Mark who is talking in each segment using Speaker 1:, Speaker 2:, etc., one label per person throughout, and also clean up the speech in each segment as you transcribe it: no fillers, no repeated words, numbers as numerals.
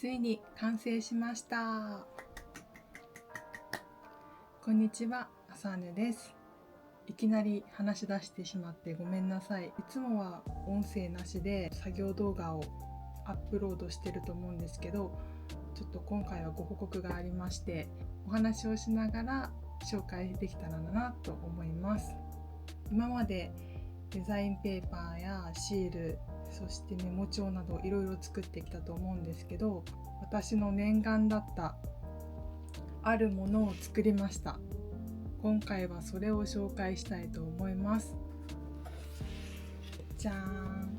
Speaker 1: ついに完成しました。こんにちは、あさねです。いきなり話し出してしまってごめんなさい。いつもは音声なしで作業動画をアップロードしてると思うんですけど、ちょっと今回はご報告がありまして、お話をしながら紹介できたらなと思います。今までデザインペーパーやシール、そしてメモ帳などいろいろ作ってきたと思うんですけど、私の念願だったあるものを作りました。今回はそれを紹介したいと思います。じゃーん。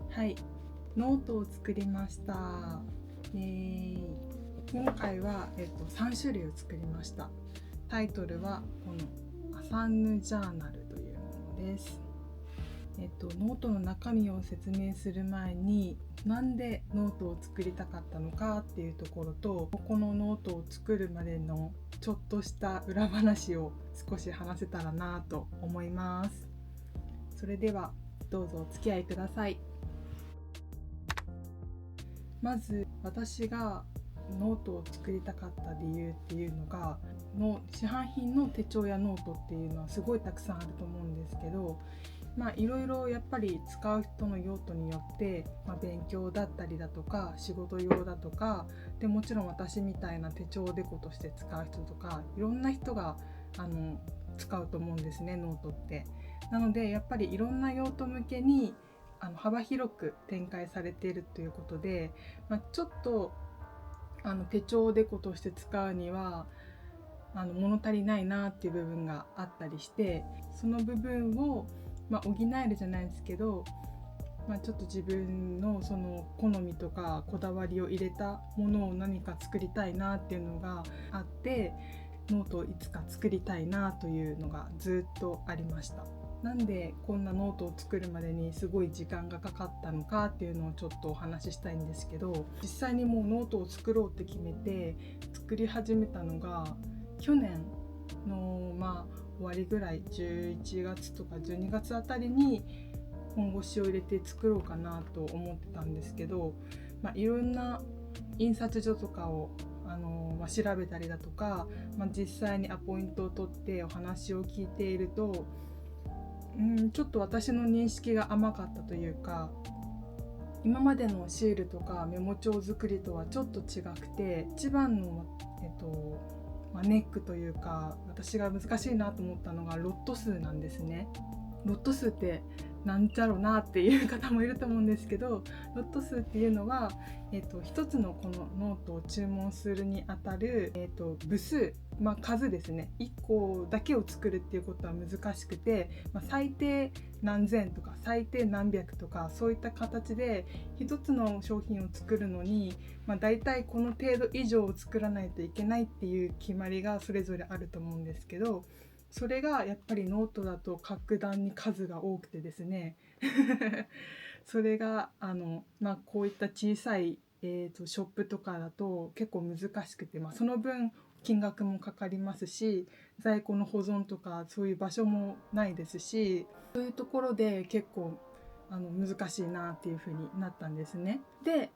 Speaker 1: はい、ノートを作りました。今回は、3種類を作りました。タイトルはこのアサンヌジャーナルというものです。ノートの中身を説明する前に、なんでノートを作りたかったのかっていうところと、このノートを作るまでのちょっとした裏話を少し話せたらなと思います。それではどうぞお付き合いください。まず私がノートを作りたかった理由っていうのが、市販品の手帳やノートっていうのはすごいたくさんあると思うんですけど、いろいろやっぱり使う人の用途によって、勉強だったりだとか仕事用だとかで、もちろん私みたいな手帳デコとして使う人とか、いろんな人が使うと思うんですね、ノートって。なのでやっぱりいろんな用途向けに幅広く展開されているということで、ちょっと手帳デコとして使うには物足りないなっていう部分があったりして、その部分を補えるじゃないですけど、ちょっと自分のその好みとかこだわりを入れたものを何か作りたいなっていうのがあって、ノートをいつか作りたいなというのがずっとありました。なんでこんなノートを作るまでにすごい時間がかかったのかっていうのをちょっとお話ししたいんですけど、実際にもうノートを作ろうって決めて作り始めたのが去年の終わりぐらい、11月とか12月あたりに本腰を入れて作ろうかなと思ってたんですけど、いろんな印刷所とかを調べたりだとか、実際にアポイントを取ってお話を聞いていると、ちょっと私の認識が甘かったというか、今までのシールとかメモ帳作りとはちょっと違くて、一番の、ネックというか私が難しいなと思ったのがロット数なんですね。ロット数ってなんだろうなっていう方もいると思うんですけど、ロット数っていうのは、一つのこのノートを注文するにあたる、部数、数ですね。1個だけを作るっていうことは難しくて、最低何千とか最低何百とか、そういった形で一つの商品を作るのに、だいたいこの程度以上を作らないといけないっていう決まりがそれぞれあると思うんですけど、それがやっぱりノートだと格段に数が多くてですねそれがこういった小さい、ショップとかだと結構難しくて、その分金額もかかりますし、在庫の保存とかそういう場所もないですし、そういうところで結構難しいなっていう風になったんですね。で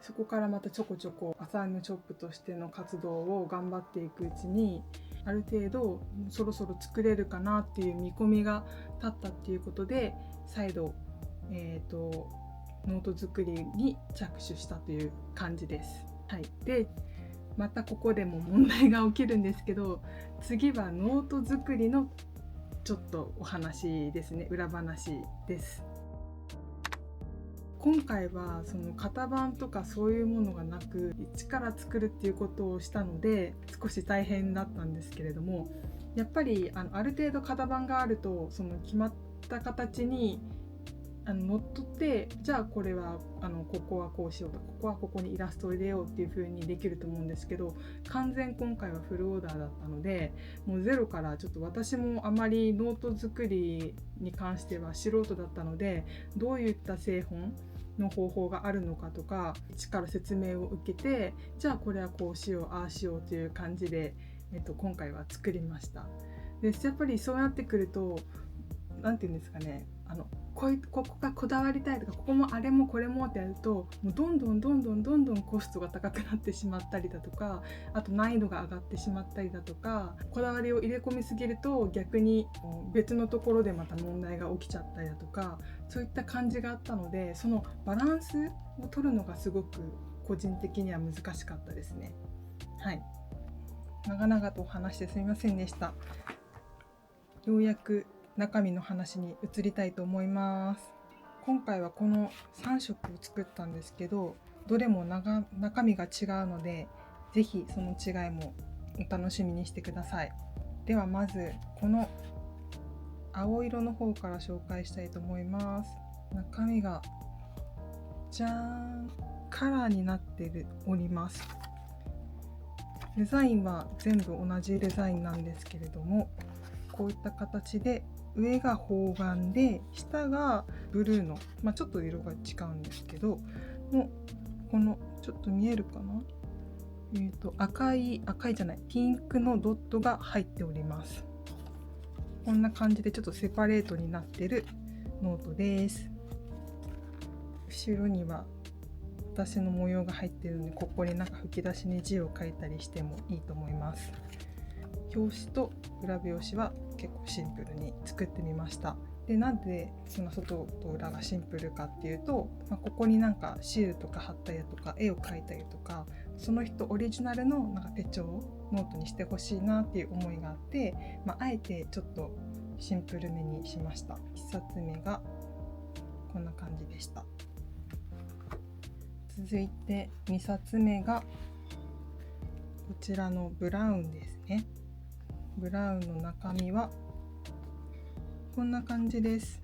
Speaker 1: そこからまたちょこちょこアサイムショップとしての活動を頑張っていくうちに、ある程度そろそろ作れるかなっていう見込みが立ったっていうことで、再度、ノート作りに着手したという感じです。はい、でまたここでも問題が起きるんですけど、次はノート作りのちょっとお話ですね、裏話です。今回はその型番とかそういうものがなく、一から作るっていうことをしたので少し大変だったんですけれども、やっぱりある程度型番があると、その決まった形にのっとって、じゃあこれはここはこうしようとか、ここはここにイラストを入れようっていう風にできると思うんですけど、完全今回はフルオーダーだったので、もうゼロから、ちょっと私もあまりノート作りに関しては素人だったので、どういった製本の方法があるのかとか一から説明を受けて、じゃあこれはこうしようああしようという感じで、今回は作りました。でやっぱりそうなってくると、なんていうんですかね、ここがこだわりたいとか、ここもあれもこれもってやると、もうどんどんコストが高くなってしまったりだとか、あと難易度が上がってしまったりだとか、こだわりを入れ込みすぎると逆に別のところでまた問題が起きちゃったりだとか、そういった感じがあったので、そのバランスを取るのがすごく個人的には難しかったですね。はい、長々とお話してすみませんでした。ようやく中身の話に移りたいと思います。今回はこの3色を作ったんですけど、どれも中身が違うので、ぜひその違いもお楽しみにしてください。ではまずこの青色の方から紹介したいと思います。中身がじゃーん、カラーになっております。デザインは全部同じデザインなんですけれども、こういった形で上が方眼で下がブルーの、ちょっと色が違うんですけどの、このちょっと見えるかな、赤いじゃない、ピンクのドットが入っております。こんな感じでちょっとセパレートになってるノートです。後ろには私の模様が入っているので、ここになんか吹き出しに字を書いたりしてもいいと思います。表紙と裏表紙は結構シンプルに作ってみました。で、なんでその外と裏がシンプルかっていうと、ここになんかシールとか貼ったりとか絵を描いたりとか、その人オリジナルのなんか手帳をノートにしてほしいなっていう思いがあって、あえてちょっとシンプルめにしました。1冊目がこんな感じでした。続いて2冊目がこちらのブラウンですね。ブラウンの中身はこんな感じです。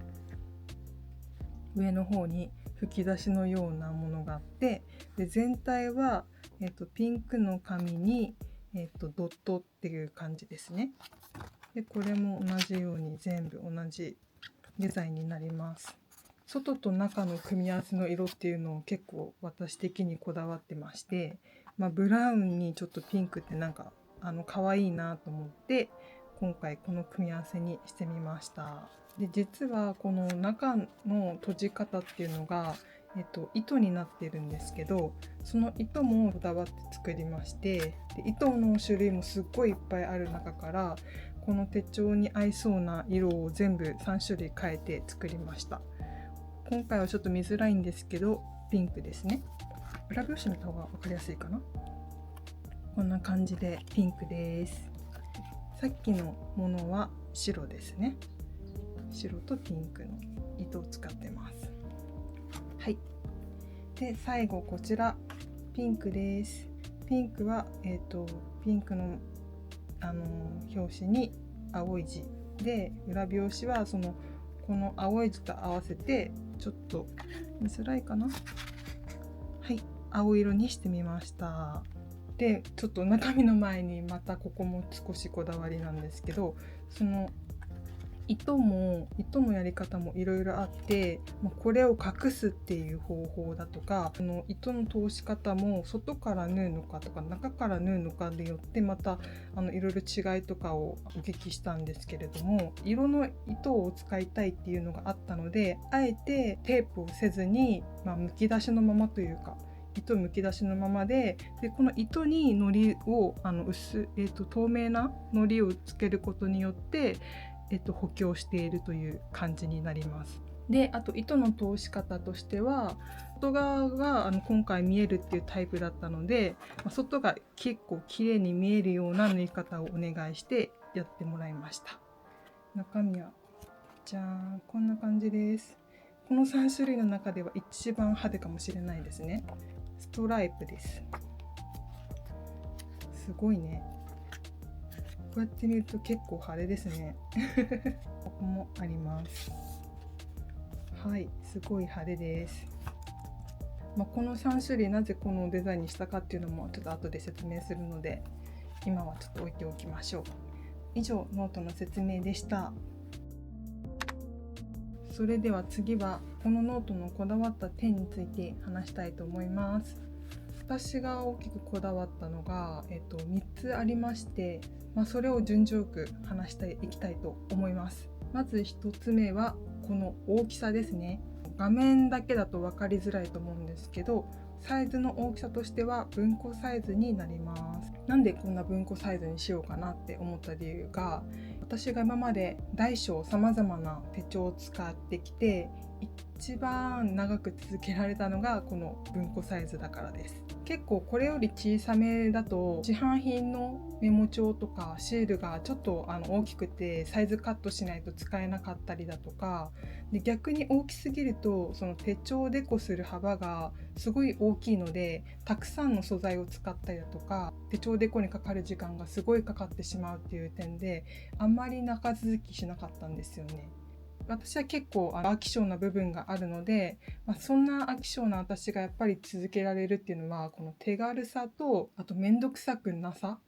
Speaker 1: 上の方に吹き出しのようなものがあって、で全体は、ピンクの紙に、ドットっていう感じですね。でこれも同じように全部同じデザインになります。外と中の組み合わせの色っていうのを結構私的にこだわってまして、ブラウンにちょっとピンクってなんか可愛いなと思って、今回この組み合わせにしてみました。で実はこの中の閉じ方っていうのが、糸になってるんですけど、その糸もこだわって作りまして、で糸の種類もすっごいいっぱいある中から、この手帳に合いそうな色を全部3種類変えて作りました。今回はちょっと見づらいんですけど、ピンクですね。裏表紙見た方が分かりやすいかな。こんな感じでピンクです。さっきのものは白ですね。白とピンクの糸を使ってます。はい。で最後こちらピンクです。ピンクはピンクの表紙に青い字で、裏表紙はこの青い字と合わせてちょっと見づらいかな。はい、青色にしてみました。でちょっと中身の前にまたここも少しこだわりなんですけど、その糸のやり方もいろいろあって、これを隠すっていう方法だとか、この糸の通し方も外から縫うのかとか中から縫うのかによってまたいろいろ違いとかをお聞きしたんですけれども、色の糸を使いたいっていうのがあったので、あえてテープをせずに、むき出しのままというか糸むき出しのままで、この糸に糊を透明な糊をつけることによって補強しているという感じになります。であと糸の通し方としては、外側が今回見えるっていうタイプだったので、外が結構綺麗に見えるような縫い方をお願いしてやってもらいました。中身はじゃーん、こんな感じです。この3種類の中では一番派手かもしれないですね。ストライプです。すごいね。こうやって見ると結構派手ですね。ここもあります。はい、すごい派手です。この3種類なぜこのデザインにしたかっていうのもちょっと後で説明するので、今はちょっと置いておきましょう。以上、ノートの説明でした。それでは次はこのノートのこだわった点について話したいと思います。私が大きくこだわったのが、3つありまして、それを順序よく話していきたいと思います。まず1つ目はこの大きさですね。画面だけだと分かりづらいと思うんですけど、サイズの大きさとしては文庫サイズになります。なんでこんな文庫サイズにしようかなって思った理由が、私が今まで大小さまざまな手帳を使ってきて、一番長く続けられたのがこの文庫サイズだからです。結構これより小さめだと市販品のメモ帳とかシールがちょっと大きくてサイズカットしないと使えなかったりだとかで、逆に大きすぎるとその手帳デコする幅がすごい大きいので、たくさんの素材を使ったりだとか手帳デコにかかる時間がすごいかかってしまうっていう点で、あんまり長続きしなかったんですよね。私は結構飽き性な部分があるので、そんな飽き性な私がやっぱり続けられるっていうのはこの手軽さと、あと面倒くさくなさ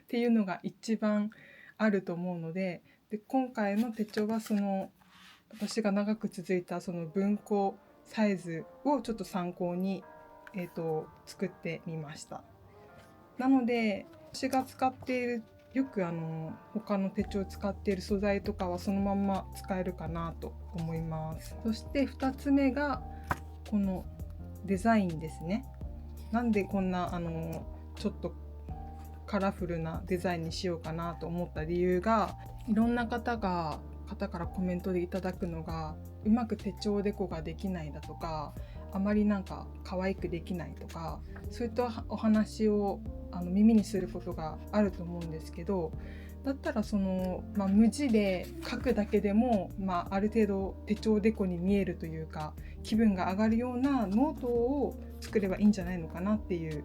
Speaker 1: っていうのが一番あると思うので、今回の手帳はその私が長く続いたその文庫サイズをちょっと参考に、作ってみました。なので私が使っているよく他の手帳を使っている素材とかはそのまんま使えるかなと思います。そして2つ目がこのデザインですね。なんでこんなちょっとカラフルなデザインにしようかなと思った理由が、いろんな方からコメントでいただくのが、うまく手帳デコができないだとか、あまりなんか可愛くできないとか、そういったお話を耳にすることがあると思うんですけど、だったら無地で書くだけでも、ある程度手帳デコに見えるというか気分が上がるようなノートを作ればいいんじゃないのかなっていう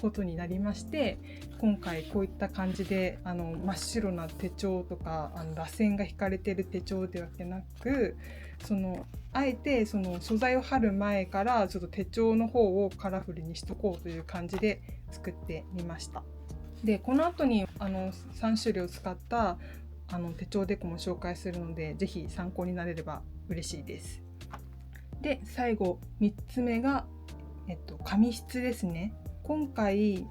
Speaker 1: ことになりまして、今回こういった感じで真っ白な手帳とか螺旋が引かれてる手帳ではなく、あえてその素材を貼る前からちょっと手帳の方をカラフルにしとこうという感じで作ってみました。でこの後に3種類を使った手帳デコも紹介するので、ぜひ参考になれれば嬉しいです。で最後3つ目が、紙質ですね。今回、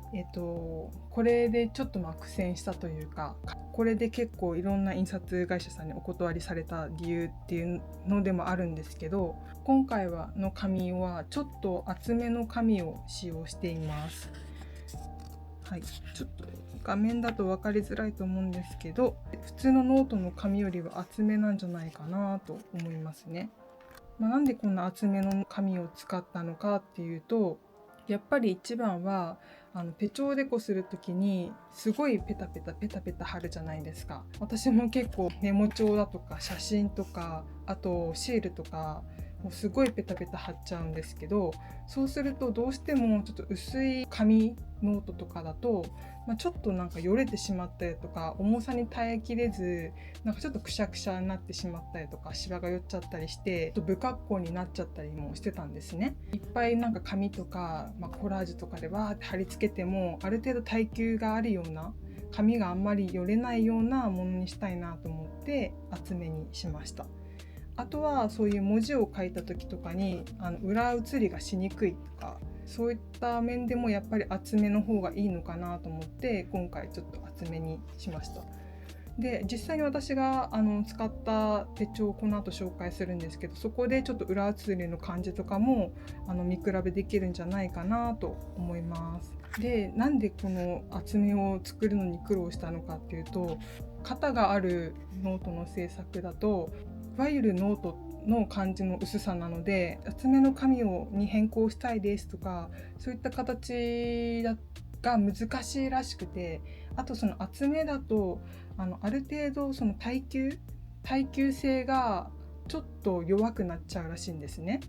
Speaker 1: これでちょっと苦戦したというか、これで結構いろんな印刷会社さんにお断りされた理由っていうのでもあるんですけど、今回の紙はちょっと厚めの紙を使用しています。はい、ちょっと画面だと分かりづらいと思うんですけど、普通のノートの紙よりは厚めなんじゃないかなと思いますね。なんでこんな厚めの紙を使ったのかっていうと、やっぱり一番は手帳デコする時にすごいペタペタ貼るじゃないですか。私も結構メモ帳だとか写真とか、あとシールとかもうすごいペタペタ貼っちゃうんですけど、そうするとどうしてもちょっと薄い紙ノートとかだと、ちょっとなんかよれてしまったりとか、重さに耐えきれずなんかちょっとくしゃくしゃになってしまったりとか、シワが寄っちゃったりして不格好になっちゃったりもしてたんですね。いっぱいなんか紙とか、コラージュとかでわーって貼り付けても、ある程度耐久があるような、紙があんまりよれないようなものにしたいなと思って厚めにしました。あとはそういう文字を書いた時とかに裏写りがしにくいとか、そういった面でもやっぱり厚めの方がいいのかなと思って今回ちょっと厚めにしました。で実際に私が使った手帳をこの後紹介するんですけど、そこでちょっと裏写りの感じとかも見比べできるんじゃないかなと思います。でなんでこの厚めを作るのに苦労したのかっていうと、型があるノートの制作だといわゆるノートの感じの薄さなので、厚めの紙に変更したいですとか、そういった形が難しいらしくて、あとその厚めだとある程度その耐久性がちょっと弱くなっちゃうらしいんですね。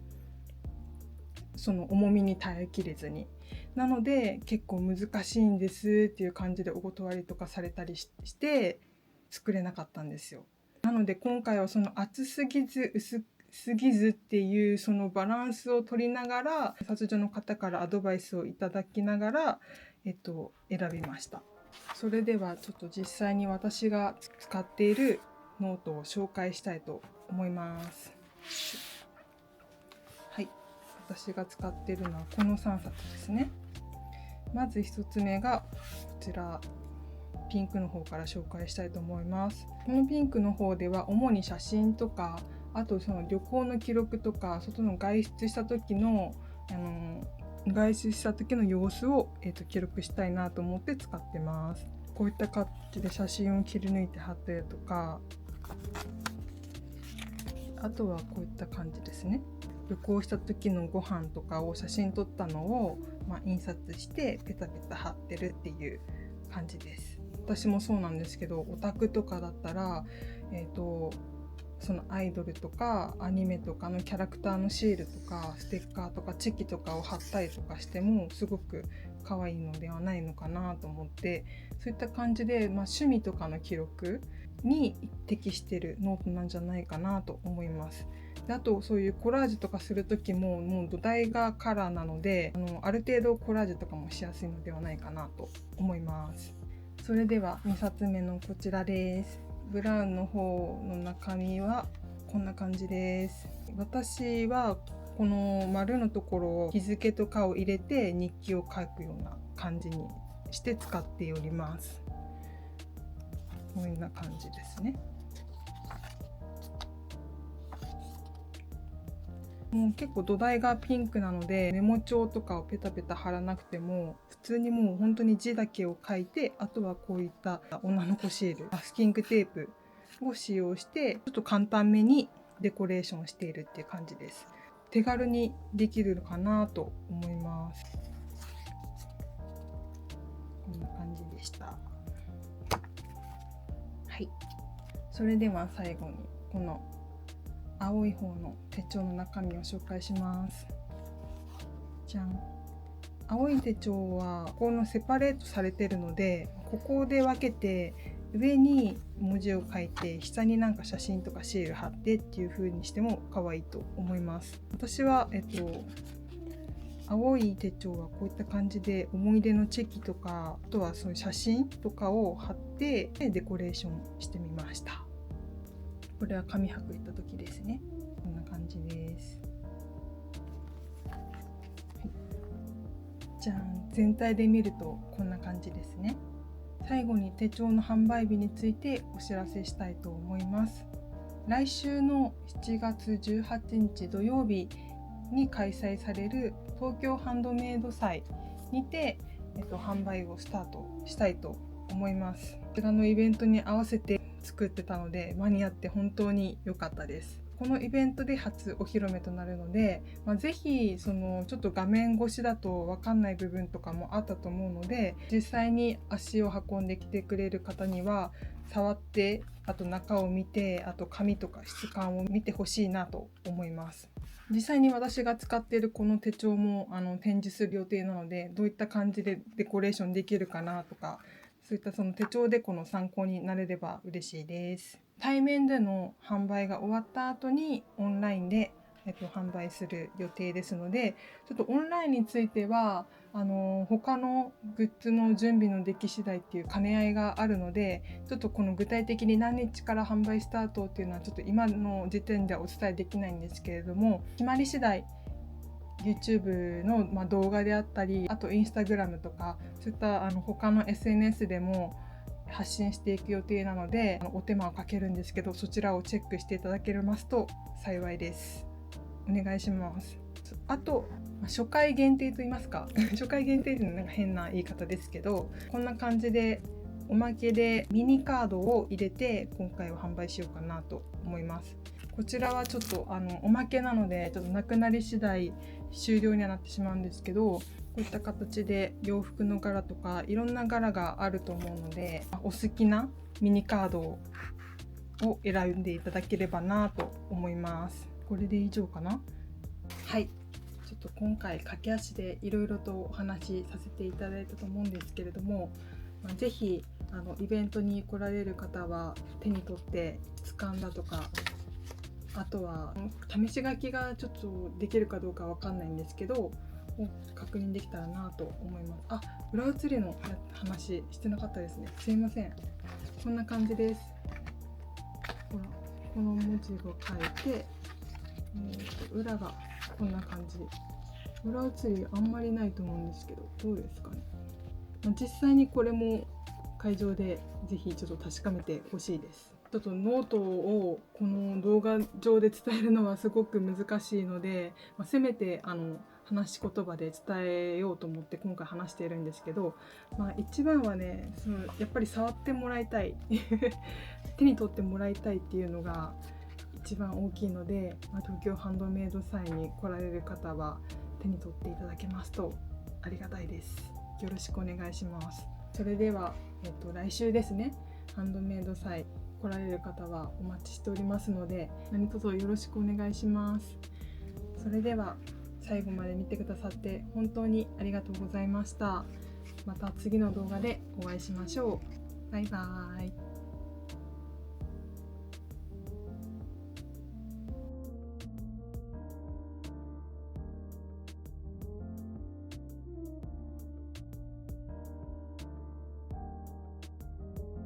Speaker 1: その重みに耐えきれずに。なので結構難しいんですっていう感じでお断りとかされたりして作れなかったんですよ。なので今回はその厚すぎず薄すぎずっていうそのバランスを取りながら、印刷所の方からアドバイスをいただきながら、選びました。それではちょっと実際に私が使っているノートを紹介したいと思います。はい、私が使っているのはこの3冊ですね。まず1つ目がこちら、ピンクの方から紹介したいと思います。このピンクの方では主に写真とか、あとその旅行の記録とか、外の外出した時の様子を、記録したいなと思って使ってます。こういった感じで写真を切り抜いて貼ったりとか、あとはこういった感じですね。旅行した時のご飯とかを写真撮ったのを、印刷してペタペタ貼ってるっていう感じです。私もそうなんですけど、オタクとかだったら、そのアイドルとかアニメとかのキャラクターのシールとかステッカーとかチェキとかを貼ったりとかしてもすごく可愛いのではないのかなと思って、そういった感じで、趣味とかの記録に適してるノートなんじゃないかなと思います。であとそういうコラージュとかする時ももう土台がカラーなので、ある程度コラージュとかもしやすいのではないかなと思います。それでは2冊目のこちらです。ブラウンの方の中身はこんな感じです。私はこの丸のところを日付とかを入れて日記を書くような感じにして使っております。こんな感じですね。もう結構土台がピンクなのでメモ帳とかをペタペタ貼らなくても普通にもう本当に字だけを書いて、あとはこういった女の子シール、マスキングテープを使用してちょっと簡単めにデコレーションしているっていう感じです。手軽にできるのかなと思います。こんな感じでした。はい、それでは最後にこの青い方の手帳の中身を紹介します。じゃん。青い手帳はこのセパレートされてるので、ここで分けて上に文字を書いて下になんか写真とかシール貼ってっていう風にしても可愛いと思います。私は青い手帳はこういった感じで思い出のチェキとか、あとはそういう写真とかを貼ってデコレーションしてみました。これは紙箔行った時ですね。こんな感じです。はい、じゃん。全体で見るとこんな感じですね。最後に手帳の販売日についてお知らせしたいと思います。来週の7月18日土曜日に開催される東京ハンドメイド祭にて、販売をスタートしたいと思います。こちらのイベントに合わせて作ってたので間に合って本当に良かったです。このイベントで初お披露目となるので、ぜひちょっと画面越しだと分かんない部分とかもあったと思うので、実際に足を運んできてくれる方には触って、あと中を見て、あと紙とか質感を見てほしいなと思います。実際に私が使っているこの手帳も展示する予定なので、どういった感じでデコレーションできるかなとか、そういったその手帳でこの参考になれれば嬉しいです。対面での販売が終わった後にオンラインで販売する予定ですので、ちょっとオンラインについては他のグッズの準備の出来次第っていう兼ね合いがあるので、ちょっとこの具体的に何日から販売スタートっていうのはちょっと今の時点ではお伝えできないんですけれども、決まり次第 YouTube の動画であったり、あと Instagram とかそういった他の SNS でも発信していく予定なので、お手間をかけるんですけど、そちらをチェックしていただけますと幸いです。お願いします。あと初回限定と言いますか初回限定ってなんか変な言い方ですけど、こんな感じでおまけでミニカードを入れて今回は販売しようかなと思います。こちらはちょっとおまけなのでちょっとなくなり次第終了にはなってしまうんですけど、こういった形で洋服の柄とかいろんな柄があると思うので、お好きなミニカードを選んでいただければなと思います。これで以上かな。はい、ちょっと今回駆け足でいろいろとお話しさせていただいたと思うんですけれども、ぜひイベントに来られる方は手に取って質感だとか、あとは試し書きがちょっとできるかどうかわかんないんですけど確認できたらなと思います。裏写りの話してなかったですね。すいません。こんな感じです。ほら、この文字を書いて、裏がこんな感じ。裏写りあんまりないと思うんですけど、どうですかね。実際にこれも会場でぜひちょっと確かめてほしいです。ちょっとノートをこの動画上で伝えるのはすごく難しいので、せめて話し言葉で伝えようと思って今回話しているんですけど、一番はね、やっぱり触ってもらいたい手に取ってもらいたいっていうのが一番大きいので、東京ハンドメイド祭に来られる方は手に取っていただけますとありがたいです。よろしくお願いします。それでは、来週ですね、ハンドメイド祭来られる方はお待ちしておりますので、何卒よろしくお願いします。それでは最後まで見てくださって本当にありがとうございました。また次の動画でお会いしましょう。バイバーイ。